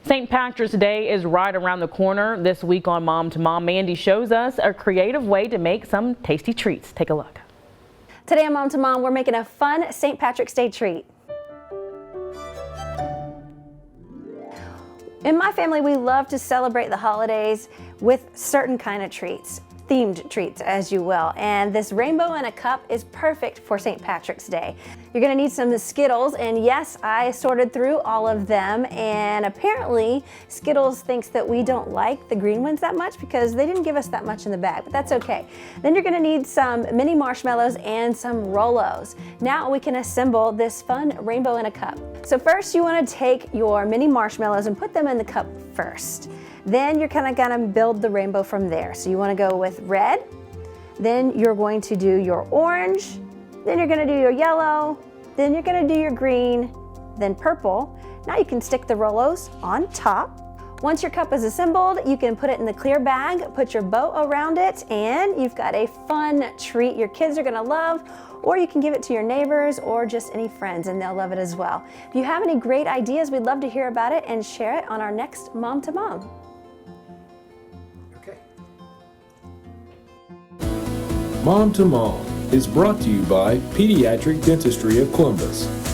St. Patrick's Day is right around the corner. This week on Mom to Mom, Mandy shows us a creative way to make some tasty treats. Take a look. Today on Mom to Mom, we're making a fun St. Patrick's Day treat. In my family, we love to celebrate the holidays with certain kind of treats. Themed treats, as you will. And this rainbow in a cup is perfect for St. Patrick's Day. You're gonna need some Skittles, and yes, I sorted through all of them, and apparently Skittles thinks that we don't like the green ones that much because they didn't give us that much in the bag, but that's okay. Then you're gonna need some mini marshmallows and some Rolos. Now we can assemble this fun rainbow in a cup. So first you wanna take your mini marshmallows and put them in the cup first. Then you're kind of gonna build the rainbow from there. So you wanna go with red, then you're going to do your orange, then you're gonna do your yellow, then you're gonna do your green, then purple. Now you can stick the Rolos on top. Once your cup is assembled, you can put it in the clear bag, put your bow around it, and you've got a fun treat your kids are gonna love, or you can give it to your neighbors or just any friends and they'll love it as well. If you have any great ideas, we'd love to hear about it and share it on our next Mom to Mom. Mom to Mom is brought to you by Pediatric Dentistry of Columbus.